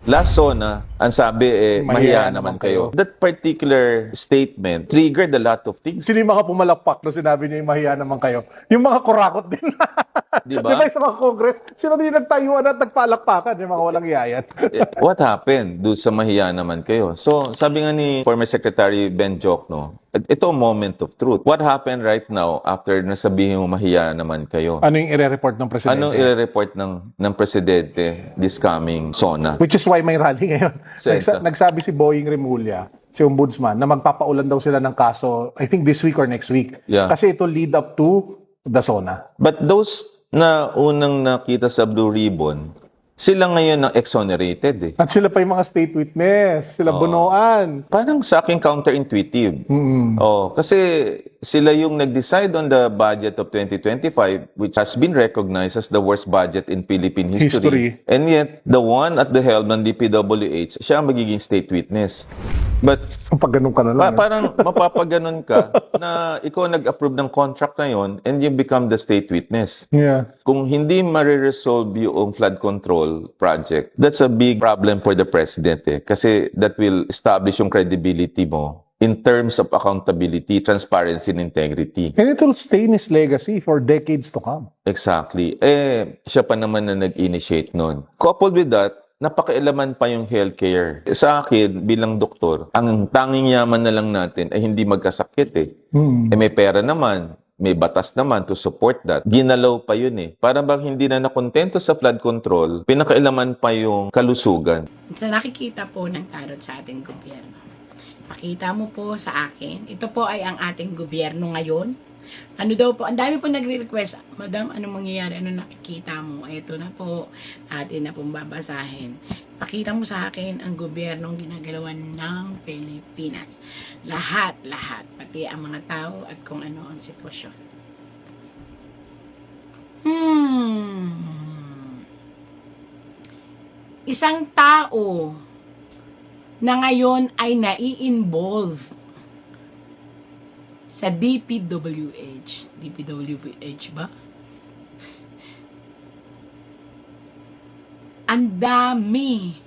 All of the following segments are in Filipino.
Last zona, ang sabi mahiya naman kayo. That particular statement triggered a lot of things. Sino yung mga pumalakpak na sinabi niya yung mahiya naman kayo? Yung mga kurakot din. Di Di ba? ba sa mga Congress, sino din yung nagtayuan at nagpalakpakan? Yung mga walang iyayan. What happened do sa mahiya naman kayo? So, sabi nga ni former Secretary Ben Jokno, ito moment of truth. What happened right now after nasabihin mo mahiya naman kayo? Ano yung ire-report ng presidente? Anong i-report ng presidente this coming SONA? Which is why may rally ngayon. Sensa. Nagsabi si Boying Remulla, si Ombudsman, na magpapaulan daw sila ng kaso, I think this week or next week. Yeah. Kasi ito lead up to the SONA. But those na unang nakita sa Blue Ribbon, sila ngayon ang exonerated eh. At sila pa yung mga state witness, sila Bonoan. Parang sa akin counterintuitive. Oh, kasi sila yung nag-decide on the budget of 2025 which has been recognized as the worst budget in Philippine history. And yet, the one at the helm ng DPWH, siya ang magiging state witness. But Pag ganun ka na lang. parang mapapaganon ka na ikaw nag-approve ng contract na yon and you become the state witness. Yeah. Kung hindi ma-resolve yung flood control project, that's a big problem for the president eh. Kasi that will establish yung credibility mo in terms of accountability, transparency, and integrity. And it will stay in his legacy for decades to come. Exactly. Siya pa naman na nag-initiate nun. Coupled with that, napakialaman pa yung healthcare. Sa akin, bilang doktor, ang tanging yaman na lang natin ay hindi magkasakit eh. May pera naman, may batas naman to support that. Ginalaw pa yun eh. Para bang hindi na nakontento sa flood control, pinakailaman pa yung kalusugan. Sa nakikita po ng tarot sa ating gobyerno, pakita mo po sa akin, ito po ay ang ating gobyerno ngayon. Ano daw po, ang dami po nagre-request, Madam, ano mangyayari, ano nakikita mo? Ito na po, atin na pong babasahin. Pakita mo sa akin ang gobyernong ginagalawan ng Pilipinas. Lahat, pati ang mga tao at kung ano ang sitwasyon. Isang tao na ngayon ay nai-involve sa DPWH. DPWH ba? Ang dami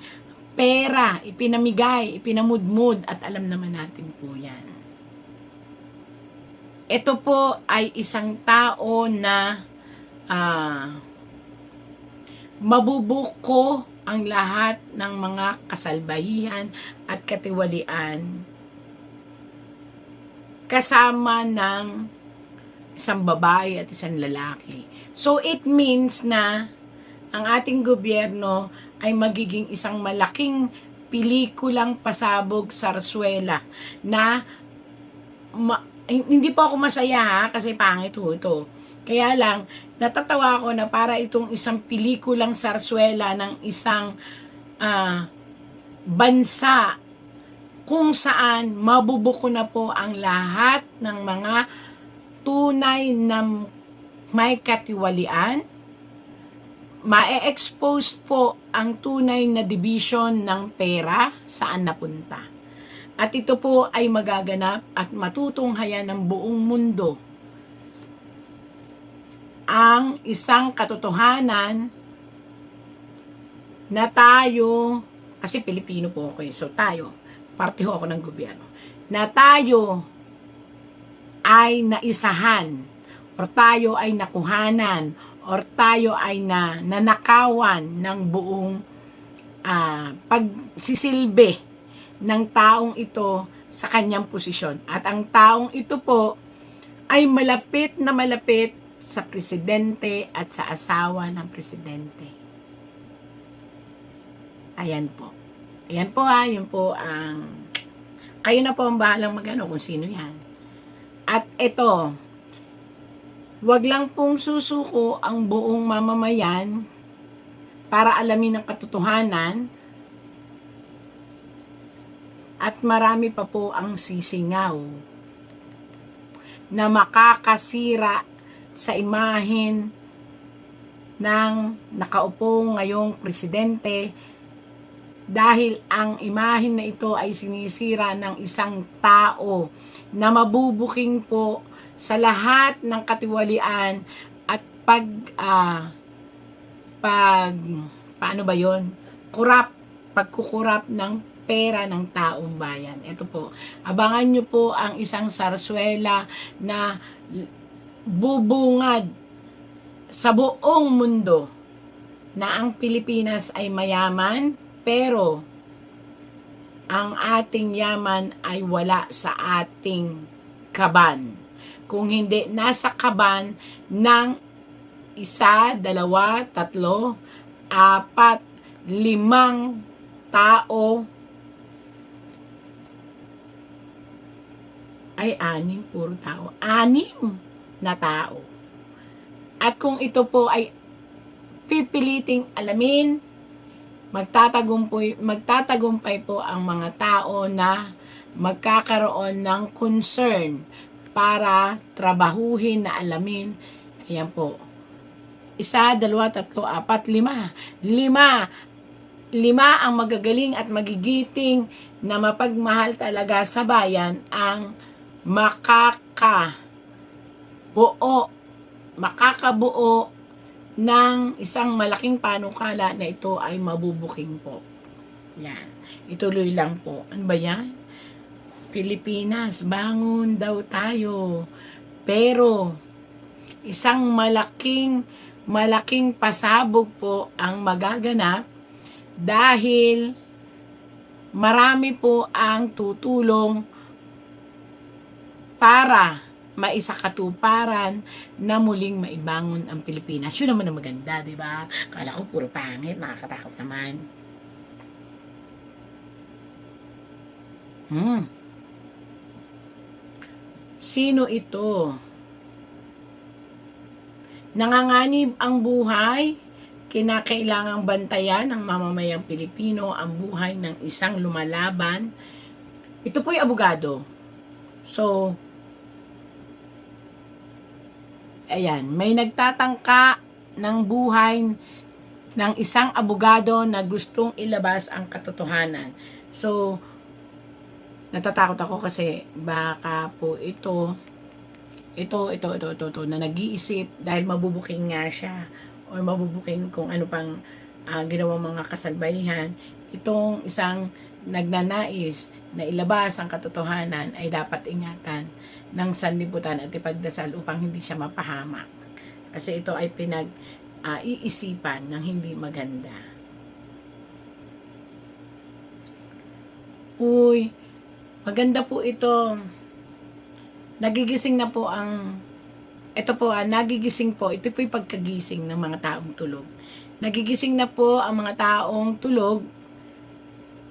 pera, ipinamigay, ipinamudmud, at alam naman natin po yan. Ito po ay isang tao na mabubuko ang lahat ng mga kasalbahihan at katiwalian kasama ng isang babae at isang lalaki. So it means na ang ating gobyerno ay magiging isang malaking pelikulang pasabog sarsuela na hindi po ako masaya ha, kasi pangit ho ito. Kaya lang, natatawa ako na para itong isang pelikulang sarsuela ng isang bansa kung saan mabubuko na po ang lahat ng mga tunay na may katiwalian, ma-expose po ang tunay na division ng pera saan napunta. At ito po ay magaganap at matutunghayan ng buong mundo. Ang isang katotohanan na tayo, kasi Pilipino po ako so tayo, parte ho ako ng gobyerno, na tayo ay naisahan, or tayo ay nakuhanan, or tayo ay nanakawan ng buong pagsisilbi ng taong ito sa kanyang posisyon. At ang taong ito po ay malapit na malapit sa presidente at sa asawa ng presidente. Ayan po. Ayan po yun po ang, kayo na po ang bahalang magano kung sino yan. At ito, wag lang pong susuko ang buong mamamayan para alamin ang katotohanan, at marami pa po ang sisingaw na makakasira sa imahen ng nakaupo ngayong presidente, dahil ang imahen na ito ay sinisira ng isang tao na mabubuking po sa lahat ng katiwalian at paano ba yon? Corrupt pagkukurap ng pera ng taong bayan. Ito po, abangan nyo po ang isang sarswela na bubungad sa buong mundo na ang Pilipinas ay mayaman, pero ang ating yaman ay wala sa ating kaban. Kung hindi nasa kaban ng 1, 2, 3, 4, 5 tao, ay 6, puro tao. 6 na tao. At kung ito po ay pipiliting alamin, magtatagumpay po ang mga tao na magkakaroon ng concern para trabahuhin na alamin. Ayan po. 1, 2, 3, 4, 5. 5 ang magagaling at magigiting na mapagmahal talaga sa bayan ang makakabuo ng isang malaking panukala na ito ay mabubuking po. Yan. Ituloy lang po. Ano ba yan? Pilipinas, bangon daw tayo. Pero, isang malaking pasabog po ang magaganap dahil marami po ang tutulong para maisakatuparan na muling maibangon ang Pilipinas. Yun naman ang maganda, di ba? Kala ko puro pangit, nakakatakot naman. Sino ito? Nanganganib ang buhay, kinakailangang bantayan ng mamamayang Pilipino ang buhay ng isang lumalaban. Ito po'y abogado. So, ayan, may nagtatangka ng buhay ng isang abogado na gustong ilabas ang katotohanan. So, natatakot ako kasi baka po ito na nag-iisip dahil mabubuking nga siya or mabubuking kung ano pang ginawang mga kasalbahihan. Itong isang nagnanais na ilabas ang katotohanan ay dapat ingatan ng sanlibutan at ipagdasal upang hindi siya mapahamak. Kasi ito ay iisipan ng hindi maganda. Uy, maganda po ito. Nagigising na po nagigising po. Ito po yung pagkagising ng mga taong tulog. Nagigising na po ang mga taong tulog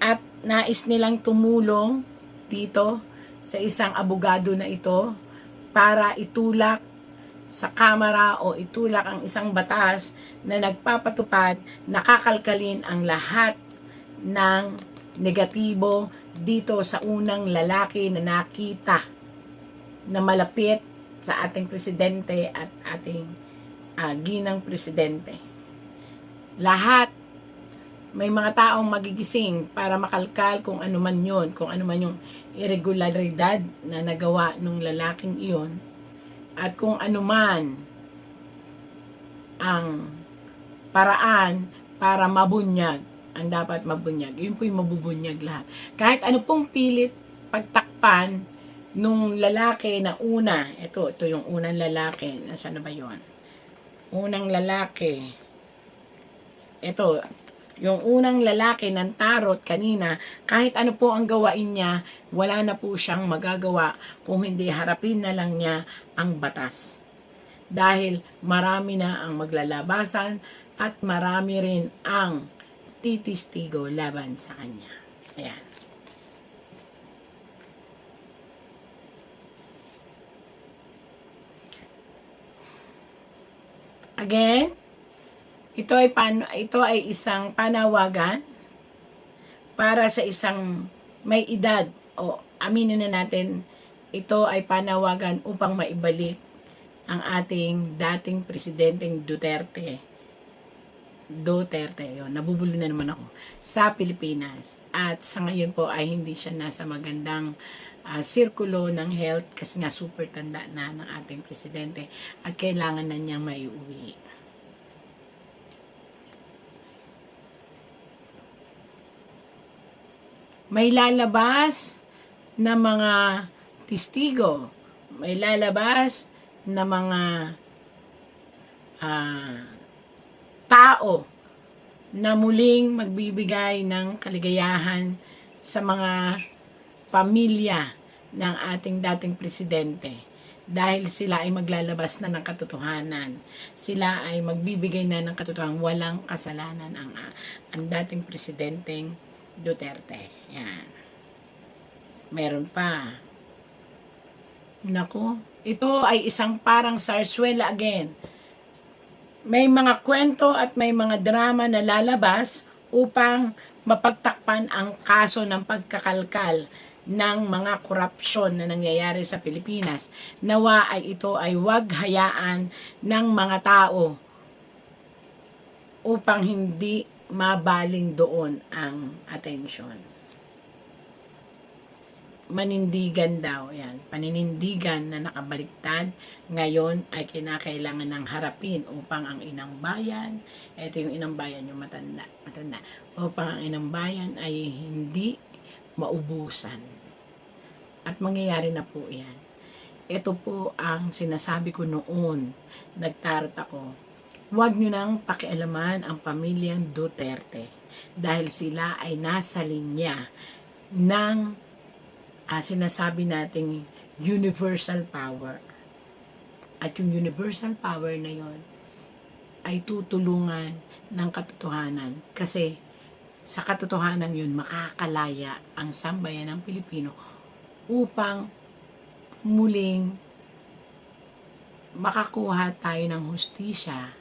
at nais nilang tumulong dito sa isang abogado na ito para itulak sa kamera o itulak ang isang batas na nagpapatupad, nakakalkalin ang lahat ng negatibo dito sa unang lalaki na nakita na malapit sa ating presidente at ating ginang presidente. Lahat may mga taong magigising para makalkal kung ano man yun, kung ano man yung irregularidad na nagawa ng lalaking iyon, at kung ano man ang paraan para mabunyag, ang dapat mabunyag. Yun po yung mabubunyag lahat. Kahit ano pong pilit pagtakpan nung lalaki na una, ito yung unang lalaki, nasaan na ba yun? Unang lalaki, ito, yung unang lalaki ng tarot kanina, kahit ano po ang gawain niya, wala na po siyang magagawa kung hindi harapin na lang niya ang batas. Dahil marami na ang maglalabasan at marami rin ang titistigo laban sa kanya. Ayan. Again, ito ay isang panawagan para sa isang may edad, o aminin na natin, ito ay panawagan upang maibalik ang ating dating presidenteng Duterte, yun, nabubulo na naman ako, sa Pilipinas. At sa ngayon po ay hindi siya nasa magandang sirkulo ng health kasi nga super tanda na ng ating presidente at kailangan na niyang maiuwi. may lalabas na mga testigo, may lalabas na mga tao na muling magbibigay ng kaligayahan sa mga pamilya ng ating dating presidente dahil sila ay maglalabas na ng katotohanan. Sila ay magbibigay na ng katotohanan, walang kasalanan ang dating presidenteng Duterte. Yan. Meron pa. Nako, ito ay isang parang sarsuela again. May mga kwento at may mga drama na lalabas upang mapagtakpan ang kaso ng pagkakalkal ng mga korupsyon na nangyayari sa Pilipinas. Nawa ay ito ay wag hayaan ng mga tao upang hindi mabaling doon ang atensyon. Manindigan daw, yan. Paninindigan na nakabaliktad, ngayon ay kinakailangan ng harapin upang ang inang bayan, ito yung inang bayan, yung matanda, upang ang inang bayan ay hindi maubusan. At mangyayari na po yan. Ito po ang sinasabi ko noon, nagtarot ako, huwag nyo nang pakialaman ang pamilyang Duterte dahil sila ay nasa linya ng sinasabi nating universal power. At yung universal power na yon ay tutulungan ng katotohanan. Kasi sa katotohanan yun, makakalaya ang sambayan ng Pilipino upang muling makakuha tayo ng hustisya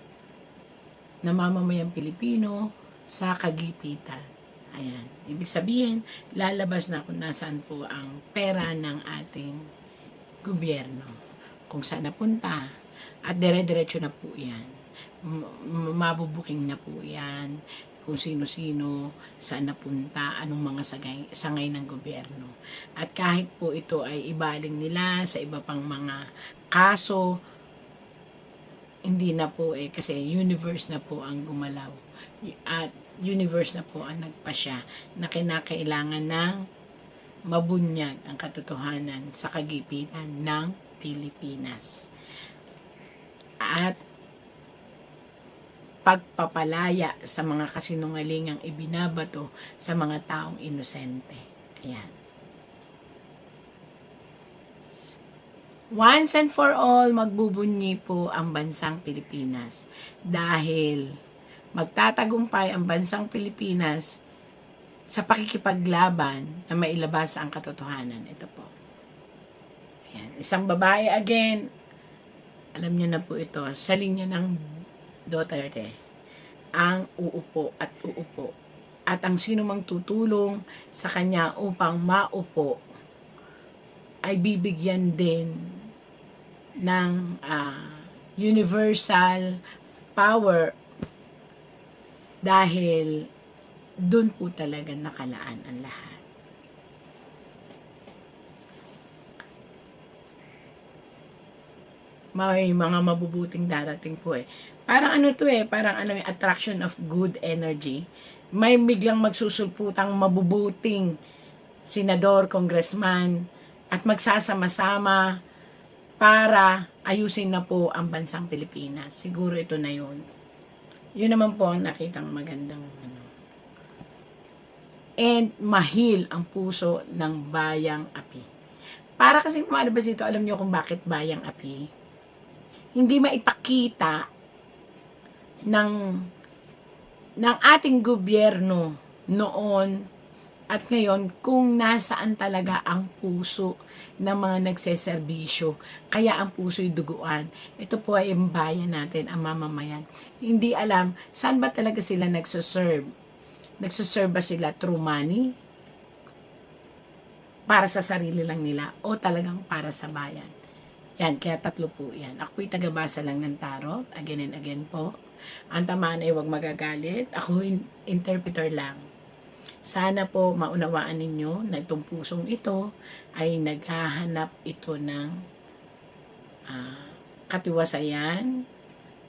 na mamamayang Pilipino sa kagipitan. Ayan. Ibig sabihin, lalabas na kung nasaan po ang pera ng ating gobyerno. Kung saan napunta. At dire-diretso na po yan. Mabubuking na po yan. Kung sino-sino, saan napunta, anong mga sangay ng gobyerno. At kahit po ito ay ibaling nila sa iba pang mga kaso, hindi na po kasi universe na po ang gumalaw. At universe na po ang nagpasya na kinakailangan ng mabunyag ang katotohanan sa kagipitan ng Pilipinas. At pagpapalaya sa mga kasinungalingang ibinabato sa mga taong inosente. Ayan. Once and for all, magbubunyi po ang bansang Pilipinas dahil magtatagumpay ang bansang Pilipinas sa pakikipaglaban na mailabas ang katotohanan. Ito po. Ayan. Isang babae again, alam niyo na po ito, sa linya ng Duterte, ang uupo at uupo. At ang sino mang tutulong sa kanya upang maupo ay bibigyan din ng universal power dahil doon po talaga nakalaan ang lahat. May mga mabubuting darating po Parang ano to parang ano yung attraction of good energy. May biglang magsusulputang mabubuting senador, congressman, at magsasama-sama para ayusin na po ang bansang Pilipinas. Siguro ito na yun. Yun naman po ang nakitang magandang and mahil ang puso ng bayang api. Para kasi kumalabas dito, alam niyo kung bakit bayang api? Hindi maipakita ng ating gobyerno noon at ngayon kung nasaan talaga ang puso ng mga nagseserbisyo. Kaya ang puso'y duguan. Ito po ay ang bayan natin, ang mamamayan. Hindi alam saan ba talaga sila nagsuserve. Nagsuserve ba sila through money? Para sa sarili lang nila o talagang para sa bayan? Yan, kaya tatlo po yan. Ako'y tagabasa lang ng tarot, again and again po. Ang tamaan ay huwag magagalit. Ako interpreter lang. Sana po maunawaan ninyo na itong pusong ito ay naghahanap ito ng katiwasayan,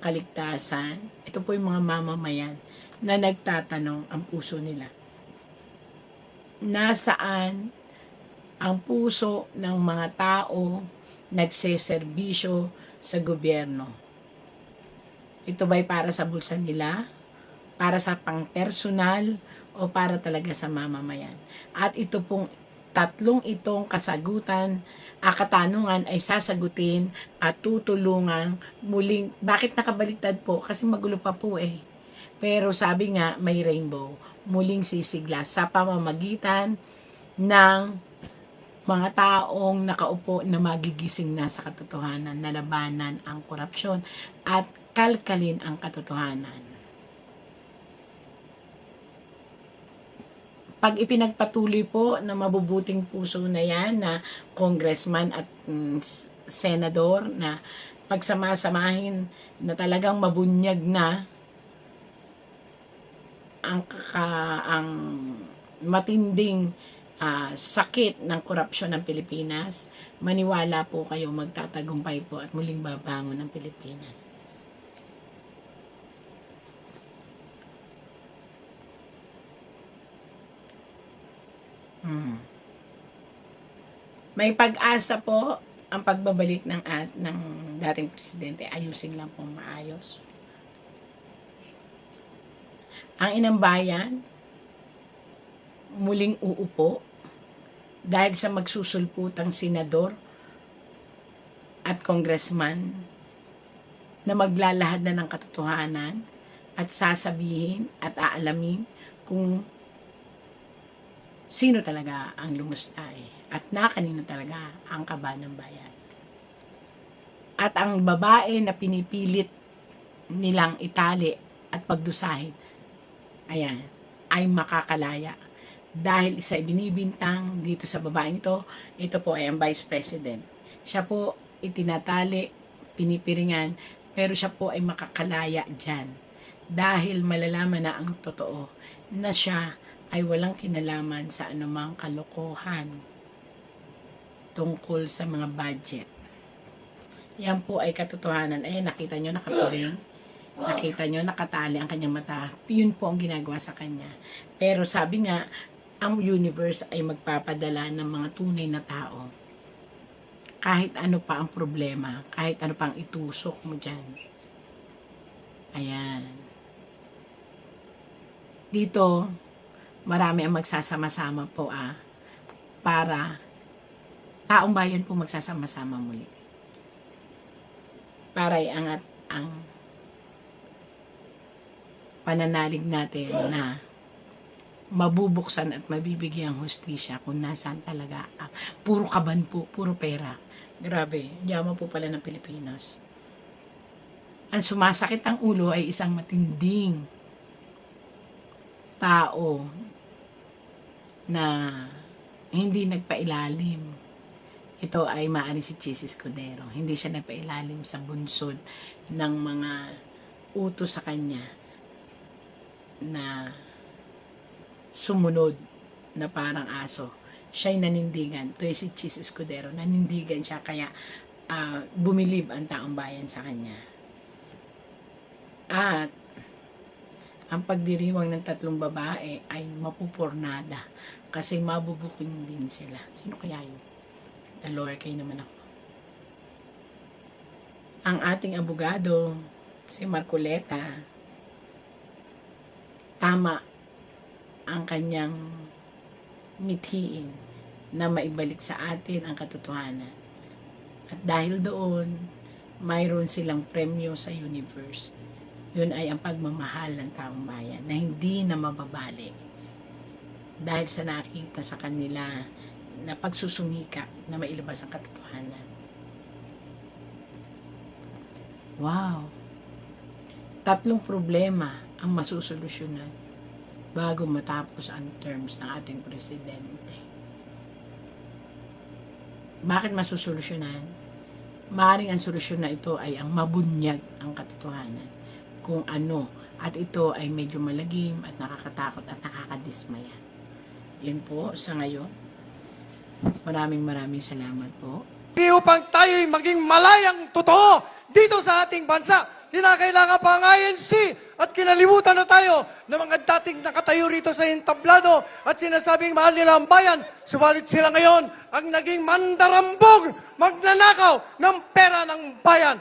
kaligtasan. Ito po yung mga mamamayan na nagtatanong ang puso nila. nasaan ang puso ng mga tao nagseserbisyo sa gobyerno. Ito ba'y para sa bulsa nila? Para sa pang-personal? O para talaga sa mamamayan? At ito pong tatlong itong katanungan ay sasagutin at tutulungan muling. Bakit nakabaliktad po? Kasi magulo pa po eh. Pero sabi nga, may rainbow. Muling sisigla sa pamamagitan ng mga taong nakaupo na magigising na sa katotohanan, na labanan ang korupsyon at kalkalin ang katotohanan. Pag ipinagpatuloy po na mabubuting puso na yan na congressman at senador na pagsamasamahin na talagang mabunyag na ang matinding sakit ng korupsyon ng Pilipinas, maniwala po kayo, magtatagumpay po at muling babangon ng Pilipinas. May pag-asa po ang pagbabalik ng dating presidente. Ayusin lang po maayos. Ang inang bayan muling uupo dahil sa magsusulputang senador at congressman na maglalahad na ng katotohanan at sasabihin at aalamin kung sino talaga ang lumustay at na kanino talaga ang kaba ng bayan. At ang babae na pinipilit nilang itali at pagdusahin, ayan, ay makakalaya. Dahil isa ibinibintang dito sa babaeng ito po ay ang Vice President. Siya po itinatali, pinipiringan, pero siya po ay makakalaya dyan. Dahil malalaman na ang totoo na siya ay walang kinalaman sa anumang kalokohan tungkol sa mga budget. Yan po ay katotohanan. Ayan, nakita nyo nakapiring. Nakita nyo nakatali ang kanyang mata. Yun po ang ginagawa sa kanya. Pero sabi nga, ang universe ay magpapadala ng mga tunay na tao. Kahit ano pa ang problema, kahit ano pa ang itusok mo dyan. Ayan. Dito, marami ang magsasama-sama po para taong bayan po magsasama-sama muli. Para iangat ang pananalig natin na mabubuksan at mabibigyang hustisya kung nasaan talaga puro kaban po, puro pera. Grabe, yaman po pala ng Pilipinas. Ang sumasakit ang ulo ay isang matinding tao na hindi nagpailalim. Ito ay maaari si Chis Escudero. Hindi siya nagpailalim sa bunsod ng mga utos sa kanya na sumunod na parang aso. Siya'y nanindigan. Ito ay si Chis Escudero. Nanindigan siya kaya bumilib ang taong bayan sa kanya. At ang pagdiriwang ng tatlong babae ay mapupurnada kasi mabubuking din sila. Sino kaya yun? The Lord, kayo naman ako. Ang ating abogado, si Marcoleta, tama ang kanyang mithiin na maibalik sa atin ang katotohanan. At dahil doon, mayroon silang premyo sa universe. Yun ay ang pagmamahal ng taong bayan na hindi na mababali. Dahil sa nakita sa kanila na pagsusumikap na mailabas ang katotohanan. Wow! 3 problema ang masusolusyonan bago matapos ang terms ng ating presidente. Bakit masusolusyonan? Maaaring ang solusyon na ito ay ang mabunyag ang katotohanan kung ano, at ito ay medyo malagim at nakakatakot at nakakadismaya. Yun po sa ngayon. Maraming salamat po. Upang tayo'y maging malayang totoo dito sa ating bansa, kinakailangan pa ang INC at kinalimutan na tayo ng mga dating nakatayo rito sa entablado at sinasabing mahal nila ang bayan. Subalit sila ngayon ang naging mandarambog, magnanakaw ng pera ng bayan.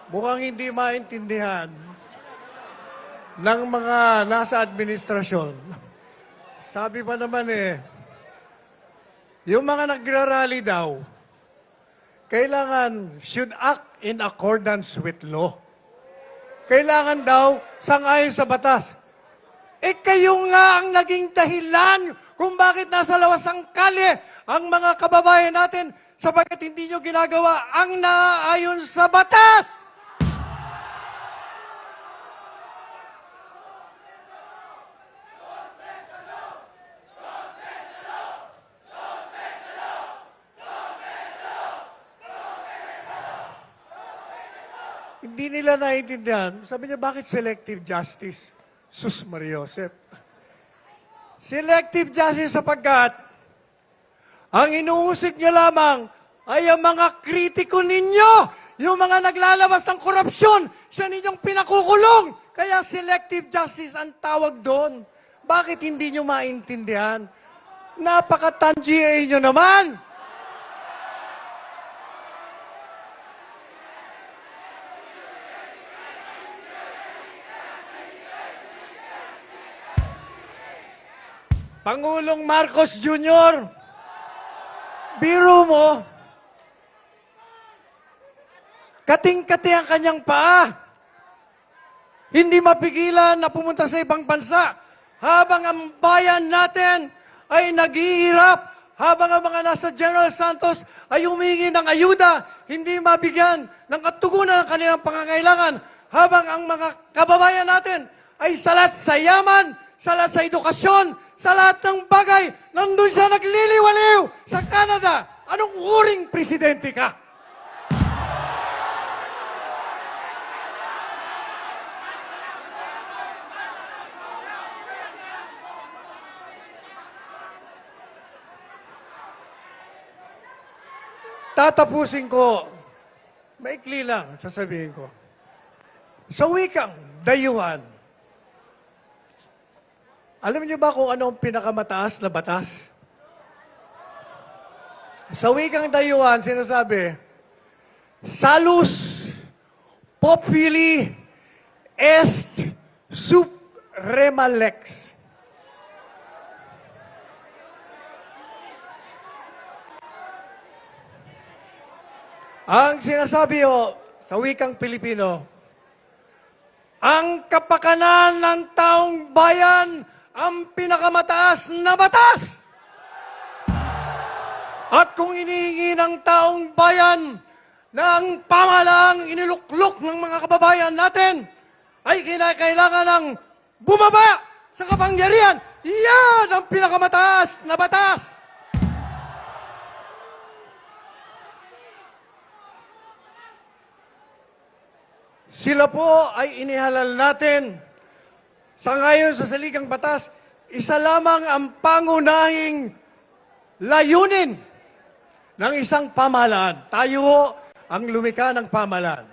Mukhang hindi maintindihan ng mga nasa administrasyon. Sabi pa naman yung mga nagrarally daw, kailangan should act in accordance with law. Kailangan daw sang-ayon sa batas. Kayo nga ang naging dahilan kung bakit nasa lawas ng kalye ang mga kababayan natin sapagkat hindi nyo ginagawa ang naaayon sa batas. Hindi nila naiintindihan. Sabi niya, bakit selective justice? Sus Mariosep. Selective justice sapagkat ang inuusig niyo lamang ay ang mga kritiko ninyo, yung mga naglalabas ng korupsyon, siya ninyong pinakukulong. Kaya selective justice ang tawag doon. Bakit hindi niyo maintindihan? Napaka-tangier niyo naman. Pangulong Marcos Jr., biro mo, kating-kati ang kanyang paa. Hindi mapigilan na pumunta sa ibang bansa habang ang bayan natin ay naghihirap, habang ang mga nasa General Santos ay humingi ng ayuda, hindi mabigyan ng katugunan ng kanilang pangangailangan, habang ang mga kababayan natin ay salat sa yaman, salat sa edukasyon, sa lahat ng bagay, nandun siya nagliliwaliw sa Canada. Anong uring presidente ka? Tatapusin ko, maikli lang, sasabihin ko. Sa wikang dayuhan, alam niyo ba kung ano ang pinakamataas na batas? Sa wikang dayuhan, sinasabi, Salus populi est suprema lex. Ang sinasabi sa wikang Pilipino, ang kapakanan ng taong bayan ang pinakamataas na batas. At kung inihingi ng taong bayan na ang pamahalaang iniluklok ng mga kababayan natin ay kinakailangan ng bumaba sa kapangyarihan, yan ang pinakamataas na batas. Sila po ay inihalal natin. Sa ngayon sa saligang batas, isa lamang ang pangunahing layunin ng isang pamahalaan. Tayo ho ang lumikha ng pamahalaan.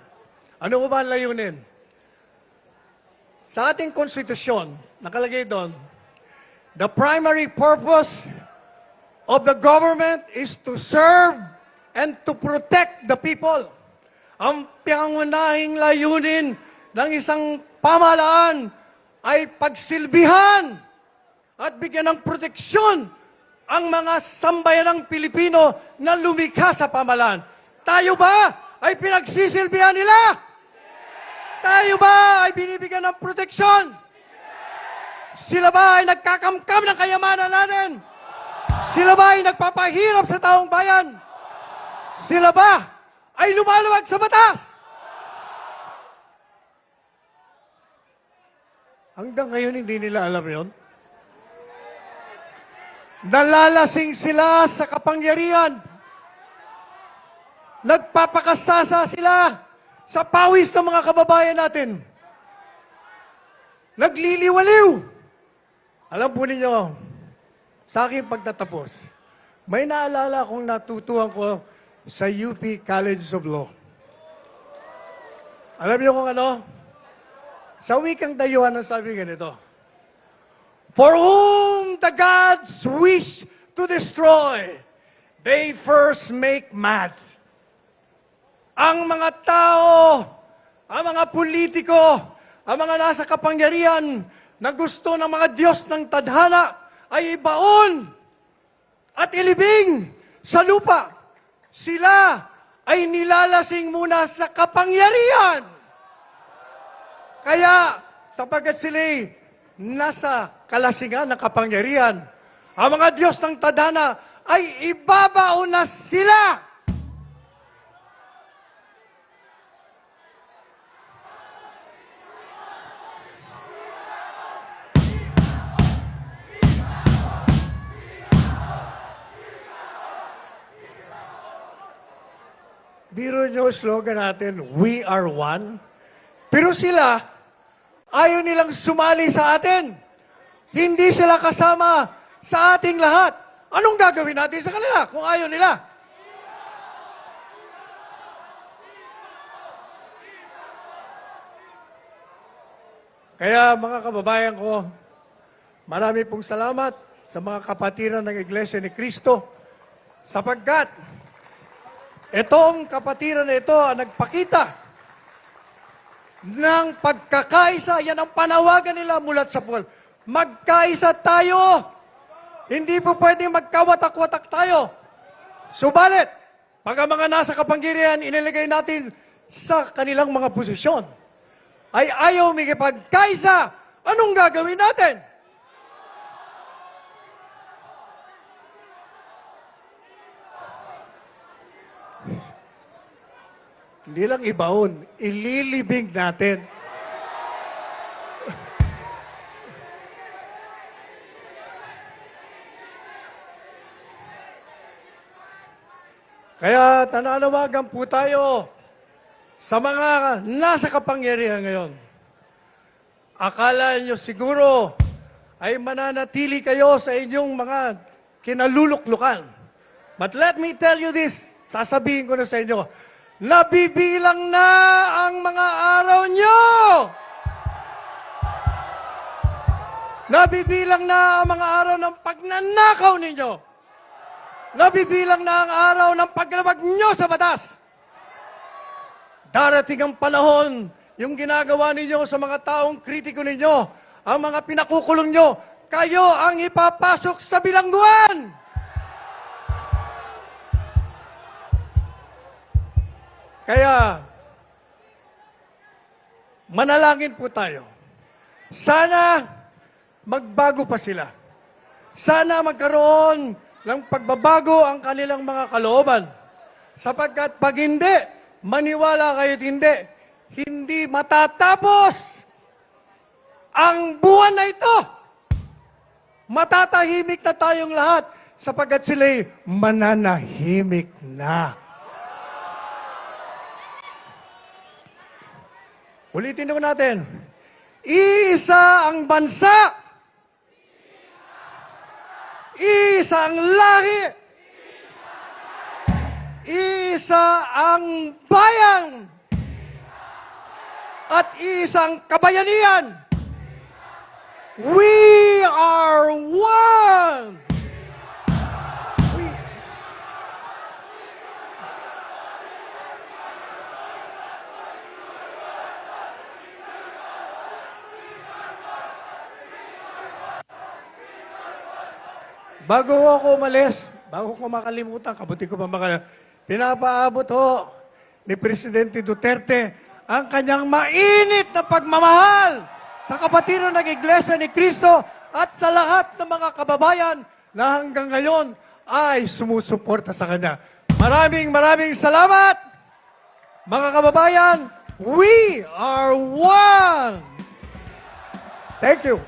Ano ba ang layunin? Sa ating konstitusyon, nakalagay doon, the primary purpose of the government is to serve and to protect the people. Ang pangunahing layunin ng isang pamahalaan ay pagsilbihan at bigyan ng proteksyon ang mga sambayanang Pilipino na lumikha sa pamahalaan. Tayo ba ay pinagsisilbihan nila? Tayo ba ay binibigyan ng proteksyon? Sila ba ay nagkakamkam ng kayamanan natin? Sila ba ay nagpapahirap sa taong bayan? Sila ba ay lumalawag sa batas? Hanggang ngayon, hindi nila alam yon. Nalalasing sila sa kapangyarihan. Nagpapakasasa sila sa pawis ng mga kababayan natin. nagliliwaliw. Alam po ninyo, sa aking pagtatapos, may naalala akong natutuhan ko sa UP College of Law. Alam niyo kung ano? Sa wikang dayuhan ang sabi ganito, "For whom the gods wish to destroy, they first make mad." Ang mga tao, ang mga politiko, ang mga nasa kapangyarihan na gusto ng mga Diyos ng tadhana ay ibaon at ilibing sa lupa. Sila ay nilalasing muna sa kapangyarihan. Kaya, sapagkat sila'y nasa kalasingan ng kapangyarihan, ang mga Diyos ng tadhana ay ibabaon na sila. Biro nyo slogan natin, "We are one." Pero sila, ayaw nilang sumali sa atin. Hindi sila kasama sa ating lahat. Anong gagawin natin sa kanila kung ayaw nila? Kaya mga kababayan ko, marami pong salamat sa mga kapatiran ng Iglesia ni Cristo sapagkat itong kapatiran na ito ang nagpakita ng pagkakaisa. Yan ang panawagan nila mulat sa Paul. Magkaisa tayo. Hindi po pwedeng magkawatak-watak tayo. Subalit, pag ang mga nasa kapangyarihan inilagay natin sa kanilang mga posisyon, ay ayaw makipagkaisa, anong gagawin natin? Hindi lang ibaon, ililibing natin. Kaya nananawagan po tayo sa mga nasa kapangyarihan ngayon. Akala nyo siguro ay mananatili kayo sa inyong mga kinaluluklukan. But let me tell you this, sasabihin ko na sa inyo, nabibilang na ang mga araw nyo! Nabibilang na ang mga araw ng pagnanakaw ninyo! Nabibilang na ang araw ng paglabag nyo sa batas! Darating ang panahon, yung ginagawa ninyo sa mga taong kritiko ninyo, ang mga pinakukulong nyo, kayo ang ipapasok sa bilangguan! Kaya, manalangin po tayo. Sana magbago pa sila. Sana magkaroon ng pagbabago ang kanilang mga kalooban. Sapagkat pag hindi, maniwala kayo't hindi matatapos ang buwan na ito. Matatahimik na tayong lahat sapagkat sila'y mananahimik na. Ulitin ko natin. Isa ang bansa. Isa ang lahi. Isa ang bayan. At isang kabayanihan. We are one. Bago ako umalis, bago ko makalimutan, kabuti ko pa pinapaabot ho ni Presidente Duterte ang kanyang mainit na pagmamahal sa kapatiran ng Iglesia ni Cristo at sa lahat ng mga kababayan na hanggang ngayon ay sumusuporta sa Kanya. Maraming salamat, mga kababayan. We are one! Thank you.